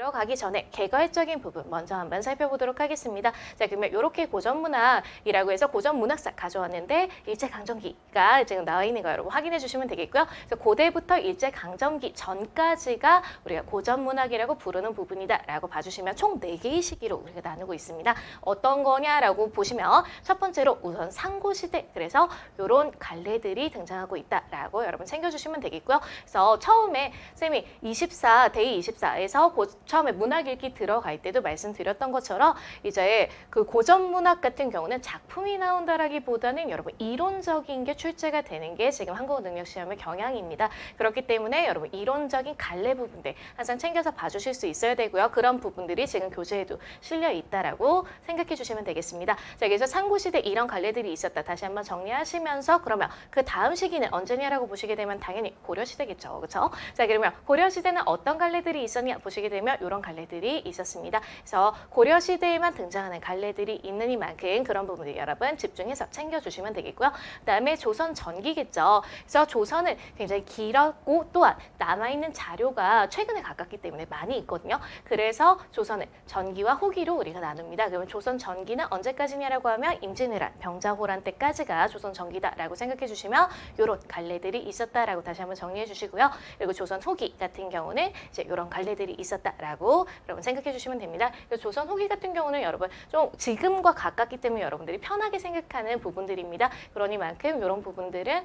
들어가기 전에 개괄적인 부분 먼저 한번 살펴보도록 하겠습니다. 자, 그러면 이렇게 고전문학이라고 해서 고전문학사 가져왔는데 일제강점기가 지금 나와 있는 거 여러분 확인해 주시면 되겠고요. 그래서 고대부터 일제강점기 전까지가 우리가 고전문학이라고 부르는 부분이다라고 봐주시면 총 4개의 시기로 우리가 나누고 있습니다. 어떤 거냐라고 보시면 첫 번째로 우선 상고시대, 그래서 이런 갈래들이 등장하고 있다라고 여러분 챙겨주시면 되겠고요. 그래서 처음에 쌤이 데이 24에서 처음에 문학 읽기 들어갈 때도 말씀드렸던 것처럼 이제 그 고전 문학 같은 경우는 작품이 나온다라기보다는 여러분 이론적인 게 출제가 되는 게 지금 한국어 능력 시험의 경향입니다. 그렇기 때문에 여러분 이론적인 갈래 부분들 항상 챙겨서 봐주실 수 있어야 되고요. 그런 부분들이 지금 교재에도 실려 있다라고 생각해 주시면 되겠습니다. 자, 그래서 상고시대 이런 갈래들이 있었다. 다시 한번 정리하시면서 그러면 그 다음 시기는 언제냐라고 보시게 되면 당연히 고려시대겠죠. 그렇죠? 자, 그러면 고려시대는 어떤 갈래들이 있었냐 보시게 되면 이런 갈래들이 있었습니다. 그래서 고려시대에만 등장하는 갈래들이 있는 이만큼 그런 부분들 여러분 집중해서 챙겨주시면 되겠고요. 그다음에 조선 전기겠죠. 그래서 조선은 굉장히 길었고 또한 남아있는 자료가 최근에 가깝기 때문에 많이 있거든요. 그래서 조선은 전기와 후기로 우리가 나눕니다. 그러면 조선 전기는 언제까지냐라고 하면 임진왜란, 병자호란 때까지가 조선 전기다라고 생각해 주시면 이런 갈래들이 있었다라고 다시 한번 정리해 주시고요. 그리고 조선 후기 같은 경우는 이제 이런 갈래들이 있었다라고 여러분 생각해 주시면 됩니다. 조선 후기 같은 경우는 여러분 좀 지금과 가깝기 때문에 여러분들이 편하게 생각하는 부분들입니다. 그러니만큼 이런 부분들은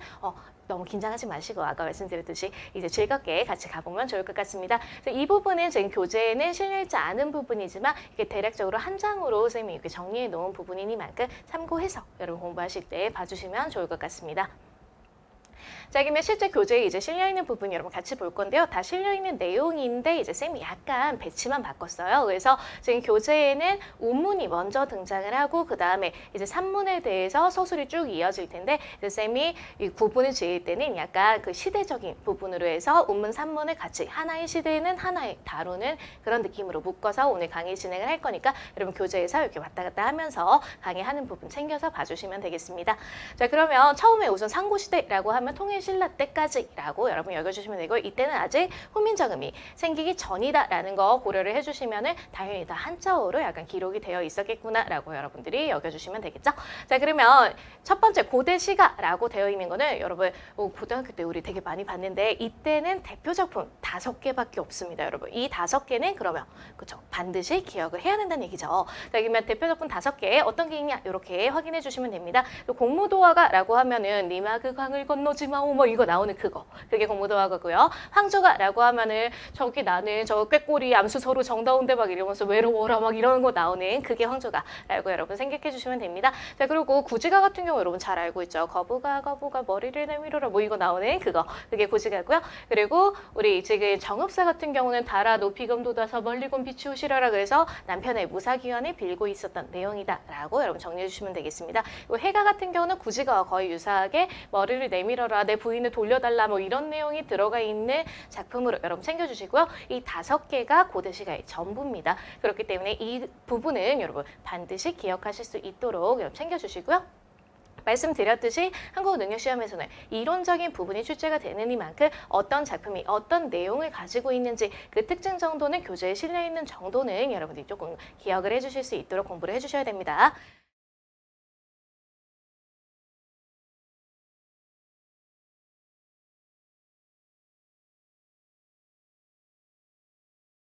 너무 긴장하지 마시고 아까 말씀드렸듯이 이제 즐겁게 같이 가보면 좋을 것 같습니다. 이 부분은 지금 교재에는 실려있지 않은 부분이지만 이게 대략적으로 한 장으로 선생님이 이렇게 정리해 놓은 부분이니만큼 참고해서 여러분 공부하실 때 봐주시면 좋을 것 같습니다. 자, 그러면 실제 교재에 이제 실려있는 부분 여러분 같이 볼 건데요. 다 실려있는 내용인데 이제 쌤이 약간 배치만 바꿨어요. 그래서 지금 교재에는 운문이 먼저 등장을 하고 그 다음에 이제 산문에 대해서 서술이 쭉 이어질 텐데 이제 쌤이 이 구분을 지을 때는 약간 그 시대적인 부분으로 해서 운문, 산문을 같이 하나의 시대에는 하나의 다루는 그런 느낌으로 묶어서 오늘 강의 진행을 할 거니까 여러분 교재에서 이렇게 왔다 갔다 하면서 강의하는 부분 챙겨서 봐주시면 되겠습니다. 자, 그러면 처음에 우선 상고시대라고 하면 통일신라 때까지라고 여러분 여겨주시면 되고 이때는 아직 훈민정음이 생기기 전이다라는 거 고려를 해주시면 당연히 다 한자어로 약간 기록이 되어 있었겠구나라고 여러분들이 여겨주시면 되겠죠. 자, 그러면 첫 번째 고대시가라고 되어 있는 거는 여러분 고등학교 때 우리 되게 많이 봤는데 이때는 대표 작품 5개밖에 없습니다. 여러분 이 5개는 그러면 그쵸 반드시 기억을 해야 된다는 얘기죠. 자, 그러면 대표 작품 5개 어떤 게 있냐 이렇게 확인해 주시면 됩니다. 공무도화가라고 하면은 니마 그 강을 건너지 마오 뭐 이거 나오는 그거 그게 공무도화가고요. 황조가라고 하면은 저기 나는 저 꾀꼬리 암수서로 정다운데 막 이러면서 외로워라 막 이러는 거 나오는 그게 황조가라고 여러분 생각해 주시면 됩니다. 자, 그리고 구지가 같은 경우 여러분 잘 알고 있죠. 거부가 머리를 내밀어라 뭐 이거 나오는 그거 그게 구지가고요. 그리고 우리 지금 정읍사 같은 경우는 달아 높이금 돋아서 멀리금 비추시라라 그래서 남편의 무사기원을 빌고 있었던 내용이다라고 여러분 정리해 주시면 되겠습니다. 그리고 해가 같은 경우는 구지가와 거의 유사하게 머리를 내밀어라 내 부인을 돌려달라 뭐 이런 내용이 들어가 있는 작품으로 여러분 챙겨주시고요. 이 5개가 고대시가의 전부입니다. 그렇기 때문에 이 부분은 여러분 반드시 기억하실 수 있도록 여러분 챙겨주시고요. 말씀드렸듯이 한국어 능력 시험에서는 이론적인 부분이 출제가 되는 이만큼 어떤 작품이 어떤 내용을 가지고 있는지 그 특징 정도는 교재에 실려 있는 정도는 여러분들이 조금 기억을 해주실 수 있도록 공부를 해주셔야 됩니다.